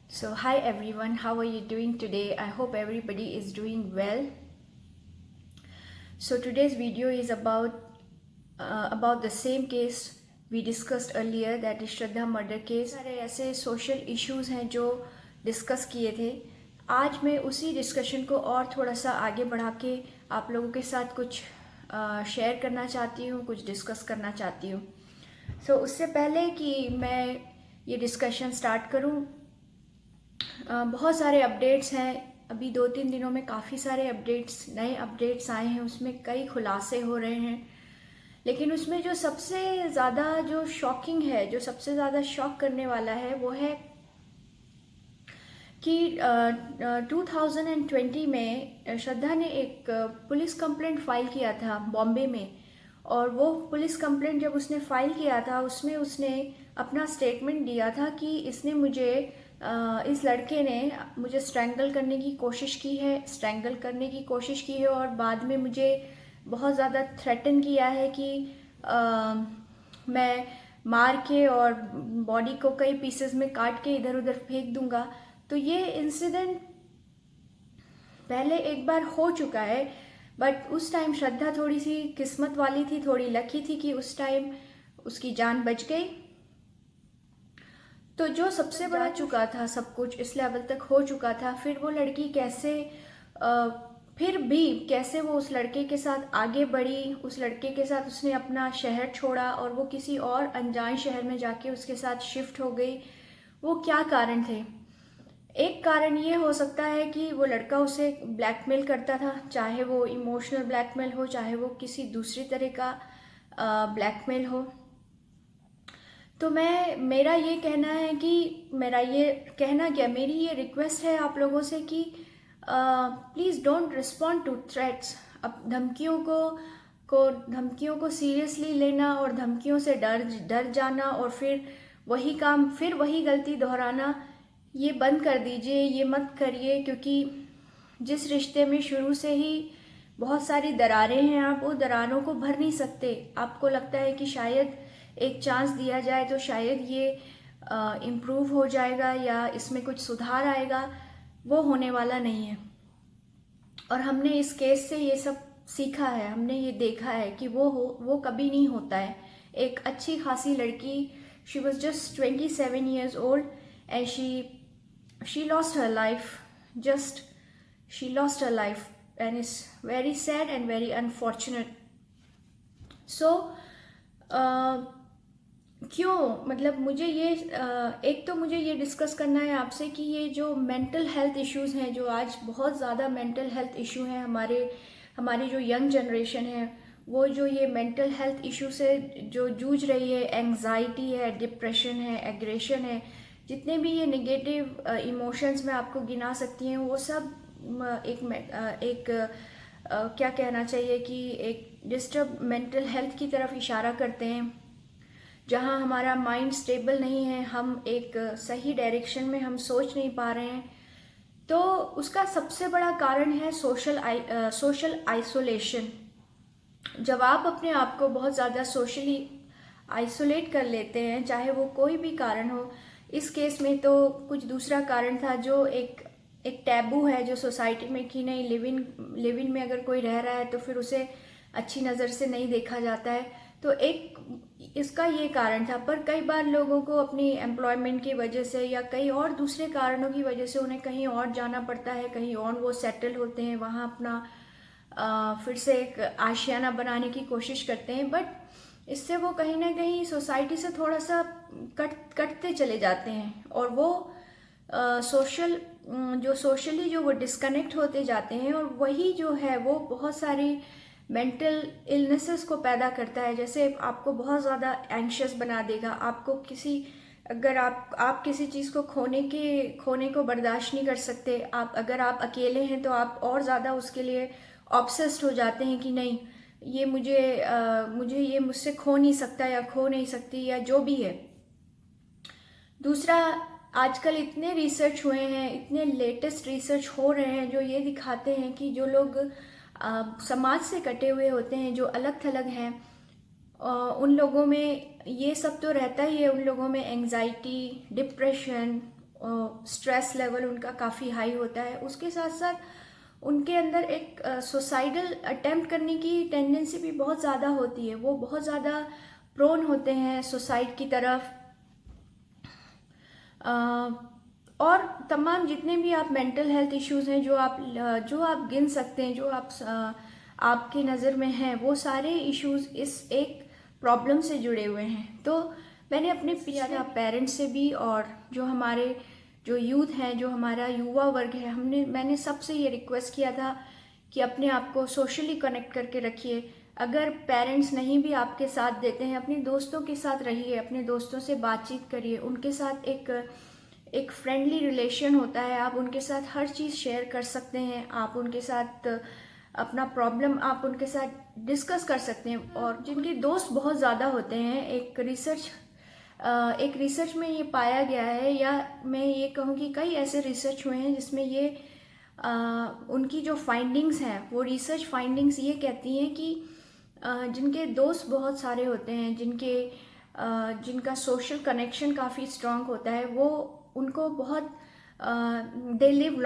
So, hi everyone, how are you doing today? I hope everybody is doing well. So, today's video is about the same case we discussed earlier, that is Shraddha murder case. सारे ऐसे social issues हैं जो discuss किए थे. आज मैं उसी discussion को और थोड़ा सा आगे बढ़ा के आप लोगों के साथ कुछ शेयर करना चाहती हूँ, कुछ डिस्कस करना चाहती हूँ. सो उससे पहले कि मैं ये डिस्कशन स्टार्ट करूँ, बहुत सारे अपडेट्स हैं. अभी 2-3 दिनों में काफ़ी सारे नए अपडेट्स आए हैं, उसमें कई खुलासे हो रहे हैं. लेकिन उसमें जो सबसे ज़्यादा जो शॉकिंग है, जो सबसे ज़्यादा शॉक करने वाला है, वो है कि 2020 में श्रद्धा ने एक पुलिस कंप्लेंट फाइल किया था बॉम्बे में. और वो पुलिस कंप्लेंट जब उसने फाइल किया था, उसमें उसने अपना स्टेटमेंट दिया था कि इस लड़के ने मुझे स्ट्रैंगल करने की कोशिश की है और बाद में मुझे बहुत ज़्यादा थ्रेटन किया है कि मैं मार के और बॉडी को कई पीसेस में काट के इधर उधर फेंक दूंगा. तो ये इंसिडेंट पहले एक बार हो चुका है, बट उस टाइम श्रद्धा थोड़ी सी किस्मत वाली थी, थोड़ी लकी थी कि उस टाइम उसकी जान बच गई. तो जो सबसे बड़ा चुका था, सब कुछ इस लेवल तक हो चुका था, फिर वो लड़की कैसे वो उस लड़के के साथ आगे बढ़ी, उस लड़के के साथ उसने अपना शहर छोड़ा और वो किसी और अनजान शहर में जाके उसके साथ शिफ्ट हो गई. वो क्या कारण थे? एक कारण ये हो सकता है कि वो लड़का उसे ब्लैकमेल करता था, चाहे वो इमोशनल ब्लैकमेल हो, चाहे वो किसी दूसरी तरह का ब्लैकमेल हो. तो मेरा ये कहना है कि मेरी ये रिक्वेस्ट है आप लोगों से कि please don't respond to threats. अब धमकियों को सीरियसली लेना और धमकियों से डर जाना और फिर वही गलती दोहराना, ये बंद कर दीजिए, ये मत करिए. क्योंकि जिस रिश्ते में शुरू से ही बहुत सारी दरारें हैं, आप वो दरारों को भर नहीं सकते. आपको लगता है कि शायद एक चांस दिया जाए तो शायद ये इम्प्रूव हो जाएगा या इसमें कुछ सुधार आएगा. वो होने वाला नहीं है. और हमने इस केस से ये सब सीखा है, हमने ये देखा है कि वो कभी नहीं होता है. एक अच्छी खासी लड़की, she was just 27 years old and she lost her life. just she lost her life and it's very sad and very unfortunate. so क्यों, मतलब मुझे एक तो मुझे ये डिस्कस करना है आपसे कि ये जो मेंटल हेल्थ इश्यूज हैं, जो आज बहुत ज़्यादा मेंटल हेल्थ इशू हैं, हमारी जो यंग जनरेशन है, वो जो ये मेंटल हेल्थ इशू से जो जूझ रही है, एंग्जाइटी है, डिप्रेशन है, एग्रेशन है, जितने भी ये नेगेटिव इमोशंस मैं आपको गिना सकती हूँ, वो सब क्या कहना चाहिए कि एक डिस्टर्ब मेंटल हेल्थ की तरफ इशारा करते हैं. जहाँ हमारा माइंड स्टेबल नहीं है, हम एक सही डायरेक्शन में हम सोच नहीं पा रहे हैं. तो उसका सबसे बड़ा कारण है सोशल आइसोलेशन. जब आप अपने आप को बहुत ज़्यादा सोशली आइसोलेट कर लेते हैं, चाहे वो कोई भी कारण हो, इस केस में तो कुछ दूसरा कारण था, जो एक टैबू है जो सोसाइटी में कि नहीं, लिव इन में अगर कोई रह रहा है तो फिर उसे अच्छी नज़र से नहीं देखा जाता है. तो इसका ये कारण था. पर कई बार लोगों को अपनी एम्प्लॉयमेंट की वजह से या कई और दूसरे कारणों की वजह से उन्हें कहीं और जाना पड़ता है, कहीं और वो सेटल होते हैं, वहाँ अपना फिर से एक आशियाना बनाने की कोशिश करते हैं. बट इससे वो कहीं ना कहीं सोसाइटी से थोड़ा सा कटते चले जाते हैं और वो सोशली जो वो डिस्कनेक्ट होते जाते हैं. और वही जो है वो बहुत सारी मेंटल इलनेसेस को पैदा करता है. जैसे आपको बहुत ज़्यादा एंग्शियस बना देगा. अगर आप किसी चीज़ को खोने को बर्दाश्त नहीं कर सकते, अगर आप अकेले हैं तो आप और ज़्यादा उसके लिए ऑब्सेस्ड हो जाते हैं कि नहीं, ये मुझे ये मुझसे खो नहीं सकता या खो नहीं सकती या जो भी है. दूसरा, आजकल इतने रिसर्च हुए हैं, इतने लेटेस्ट रिसर्च हो रहे हैं जो ये दिखाते हैं कि जो लोग समाज से कटे हुए होते हैं, जो अलग थलग हैं, उन लोगों में ये सब तो रहता ही है. उन लोगों में एंजाइटी, डिप्रेशन, स्ट्रेस लेवल उनका काफ़ी हाई होता है। उसके साथ साथ उनके अंदर एक सुसाइडल अटेम्प्ट करने की टेंडेंसी भी बहुत ज़्यादा होती है। वो बहुत ज़्यादा प्रोन होते हैं सुसाइड की तरफ। और तमाम जितने भी आप मेंटल हेल्थ इश्यूज़ हैं जो आप गिन सकते हैं, जो आपके नज़र में हैं, वो सारे इश्यूज़ इस एक प्रॉब्लम से जुड़े हुए हैं। तो मैंने अपने पिछले पेरेंट्स से भी और जो हमारे जो यूथ हैं, जो हमारा युवा वर्ग है, मैंने सबसे ये रिक्वेस्ट किया था कि अपने आप को सोशली कनेक्ट करके रखिए। अगर पेरेंट्स नहीं भी आपके साथ देते हैं, अपने दोस्तों के साथ रहिए, अपने दोस्तों से बातचीत करिए, उनके साथ एक फ्रेंडली रिलेशन होता है। आप उनके साथ हर चीज़ शेयर कर सकते हैं, आप उनके साथ अपना प्रॉब्लम आप उनके साथ डिस्कस कर सकते हैं। और जिनके दोस्त बहुत ज़्यादा होते हैं, एक रिसर्च में ये पाया गया है, या मैं ये कहूँ कि कई ऐसे रिसर्च हुए हैं जिसमें ये उनकी जो फाइंडिंग्स हैं, वो रिसर्च फाइंडिंग्स ये कहती हैं कि जिनके दोस्त बहुत सारे होते हैं, जिनका सोशल कनेक्शन काफ़ी स्ट्रॉन्ग होता है, वो उनको बहुत दे लिव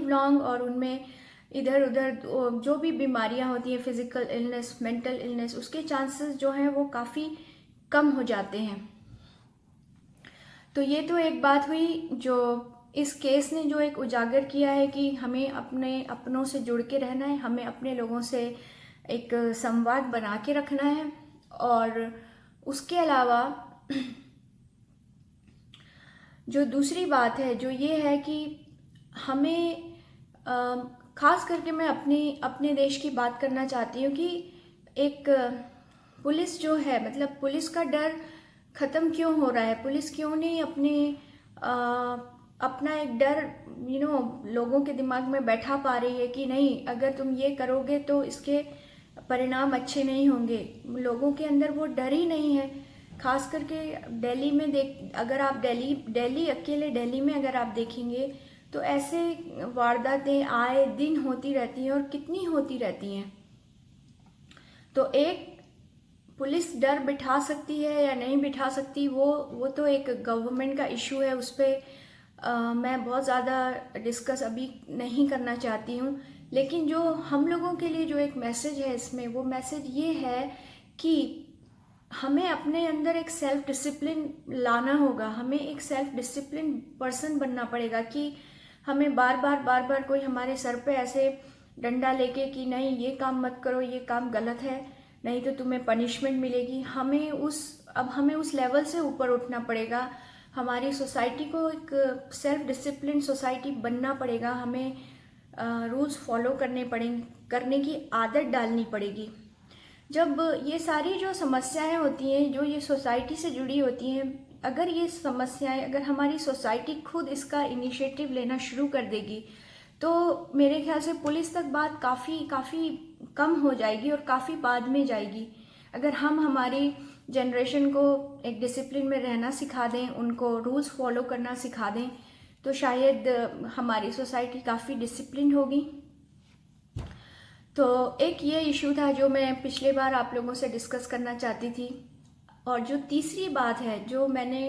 लॉन्ग और उनमें इधर उधर जो भी बीमारियां होती हैं, फिजिकल इलनेस, मेंटल इलनेस, उसके चांसेस जो हैं वो काफ़ी कम हो जाते हैं। तो ये तो एक बात हुई जो इस केस ने जो एक उजागर किया है कि हमें अपने अपनों से जुड़ के रहना है, हमें अपने लोगों से एक संवाद बना के रखना है। और उसके अलावा जो दूसरी बात है जो ये है कि हमें खास करके मैं अपने देश की बात करना चाहती हूँ कि एक पुलिस जो है, मतलब पुलिस का डर ख़त्म क्यों हो रहा है? पुलिस क्यों नहीं अपना एक डर लोगों के दिमाग में बैठा पा रही है कि नहीं, अगर तुम ये करोगे तो इसके परिणाम अच्छे नहीं होंगे। लोगों के अंदर वो डर ही नहीं है। खास करके दिल्ली में अगर आप अकेले दिल्ली में अगर आप देखेंगे तो ऐसे वारदातें आए दिन होती रहती हैं और कितनी होती रहती हैं। तो एक पुलिस डर बिठा सकती है या नहीं बिठा सकती, वो तो एक गवर्नमेंट का इशू है। उस पर मैं बहुत ज़्यादा डिस्कस अभी नहीं करना चाहती हूँ। लेकिन जो हम लोगों के लिए जो एक मैसेज है इसमें, वो मैसेज ये है कि हमें अपने अंदर एक सेल्फ डिसिप्लिन लाना होगा। हमें एक सेल्फ डिसिप्लिन पर्सन बनना पड़ेगा कि हमें बार बार कोई हमारे सर पे ऐसे डंडा लेके कि नहीं ये काम मत करो, ये काम गलत है, नहीं तो तुम्हें पनिशमेंट मिलेगी। हमें उस लेवल से ऊपर उठना पड़ेगा। हमारी सोसाइटी को एक सेल्फ डिसिप्लिन सोसाइटी बनना पड़ेगा। हमें रूल्स फॉलो करने की आदत डालनी पड़ेगी। जब ये सारी जो समस्याएं होती हैं जो ये सोसाइटी से जुड़ी होती हैं, अगर ये समस्याएं, अगर हमारी सोसाइटी खुद इसका इनिशिएटिव लेना शुरू कर देगी तो मेरे ख्याल से पुलिस तक बात काफ़ी कम हो जाएगी और काफ़ी बाद में जाएगी। अगर हम हमारी जनरेशन को एक डिसिप्लिन में रहना सिखा दें, उनको रूल्स फॉलो करना सिखा दें, तो शायद हमारी सोसाइटी काफ़ी डिसिप्लिन होगी। तो एक ये इशू था जो मैं पिछले बार आप लोगों से डिस्कस करना चाहती थी। और जो तीसरी बात है जो मैंने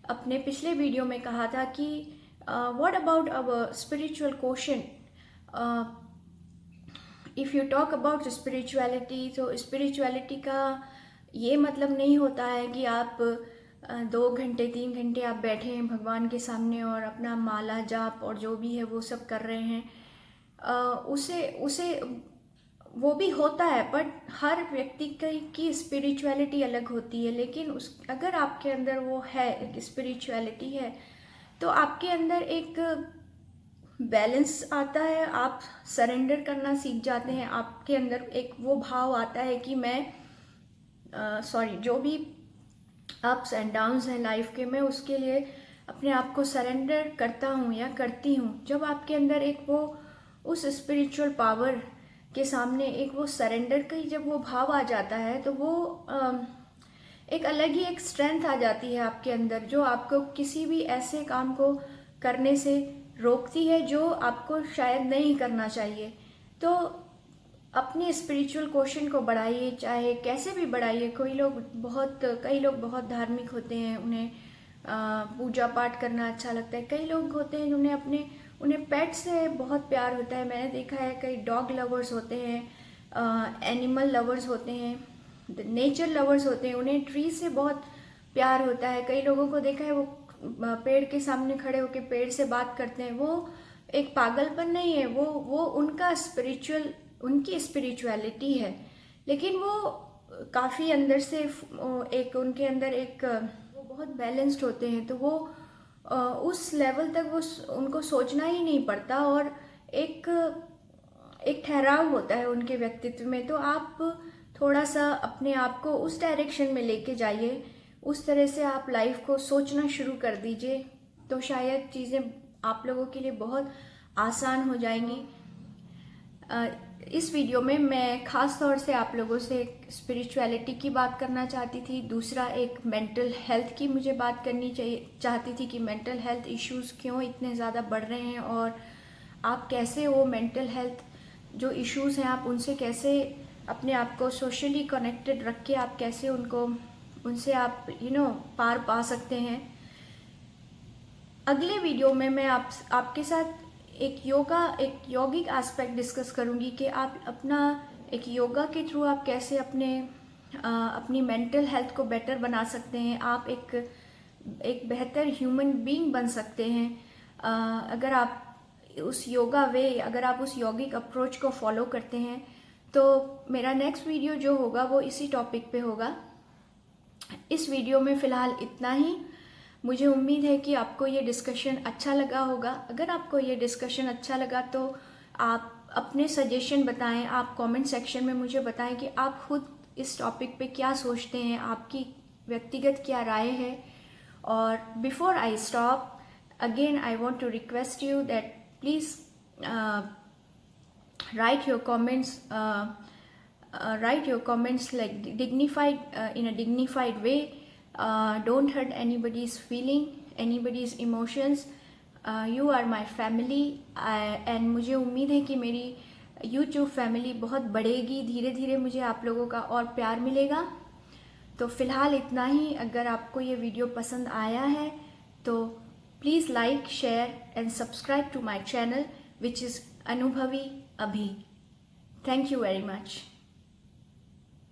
अपने पिछले वीडियो में कहा था कि what about our spiritual quotient. If you talk about spirituality, तो स्पिरिचुअलिटी का ये मतलब नहीं होता है कि आप 2 घंटे 3 घंटे आप बैठे हैं भगवान के सामने और अपना माला जाप और जो भी है वो सब कर रहे हैं। उसे वो भी होता है, बट हर व्यक्ति की स्पिरिचुअलिटी अलग होती है। लेकिन अगर आपके अंदर वो है, एक स्पिरिचुअलिटी है, तो आपके अंदर एक बैलेंस आता है, आप सरेंडर करना सीख जाते हैं। आपके अंदर एक वो भाव आता है कि मैं जो भी अप्स एंड डाउन्स हैं लाइफ के, मैं उसके लिए अपने आप को सरेंडर करता हूँ या करती हूँ। जब आपके अंदर एक वो उस स्पिरिचुअल पावर के सामने एक वो सरेंडर का जब वो भाव आ जाता है, तो वो एक अलग ही एक स्ट्रेंथ आ जाती है आपके अंदर, जो आपको किसी भी ऐसे काम को करने से रोकती है जो आपको शायद नहीं करना चाहिए। तो अपने स्पिरिचुअल क्वोशंट को बढ़ाइए, चाहे कैसे भी बढ़ाइए। कई लोग बहुत धार्मिक होते हैं, उन्हें पूजा पाठ करना अच्छा लगता है। कई लोग होते हैं जिन्हें उन्हें पेट से बहुत प्यार होता है। मैंने देखा है कई डॉग लवर्स होते हैं, एनिमल लवर्स होते हैं, नेचर लवर्स होते हैं, उन्हें ट्री से बहुत प्यार होता है। कई लोगों को देखा है वो पेड़ के सामने खड़े होकर पेड़ से बात करते हैं। वो एक पागलपन नहीं है, वो उनकी स्पिरिचुअलिटी है, लेकिन वो काफ़ी अंदर से एक उनके अंदर एक वो बहुत बैलेंस्ड होते हैं। तो वो उस लेवल तक वो उनको सोचना ही नहीं पड़ता और एक एक ठहराव होता है उनके व्यक्तित्व में। तो आप थोड़ा सा अपने आप को उस डायरेक्शन में लेके जाइए, उस तरह से आप लाइफ को सोचना शुरू कर दीजिए, तो शायद चीज़ें आप लोगों के लिए बहुत आसान हो जाएंगी। इस वीडियो में मैं ख़ास तौर से आप लोगों से स्पिरिचुअलिटी की बात करना चाहती थी। दूसरा एक मेंटल हेल्थ की मुझे बात करनी चाहती थी कि मेंटल हेल्थ इश्यूज़ क्यों इतने ज़्यादा बढ़ रहे हैं और आप कैसे वो मेंटल हेल्थ जो इश्यूज़ हैं आप उनसे कैसे अपने आप को सोशली कनेक्टेड रख के आप कैसे उनसे आप पार पा सकते हैं। अगले वीडियो में मैं आपके साथ एक यौगिक एस्पेक्ट डिस्कस करूंगी कि आप अपना एक योगा के थ्रू आप कैसे अपनी मेंटल हेल्थ को बेटर बना सकते हैं। आप एक बेहतर ह्यूमन बीइंग बन सकते हैं अगर आप अगर आप उस यौगिक अप्रोच को फॉलो करते हैं। तो मेरा नेक्स्ट वीडियो जो होगा वो इसी टॉपिक पे होगा। इस वीडियो में फ़िलहाल इतना ही। मुझे उम्मीद है कि आपको ये डिस्कशन अच्छा लगा होगा। अगर आपको ये डिस्कशन अच्छा लगा तो आप अपने सजेशन बताएं, आप कमेंट सेक्शन में मुझे बताएं कि आप खुद इस टॉपिक पे क्या सोचते हैं, आपकी व्यक्तिगत क्या राय है। और before I stop again I want to request you that please write your comments like dignified in a dignified way. Don't hurt anybody's feeling, anybody's emotions. You are my family and मुझे उम्मीद है कि मेरी YouTube family बहुत बढ़ेगी। धीरे धीरे मुझे आप लोगों का और प्यार मिलेगा। तो फ़िलहाल इतना ही। अगर आपको ये वीडियो पसंद आया है तो please like, share and subscribe to my channel which is Anubhavi Abhi. Thank you very much.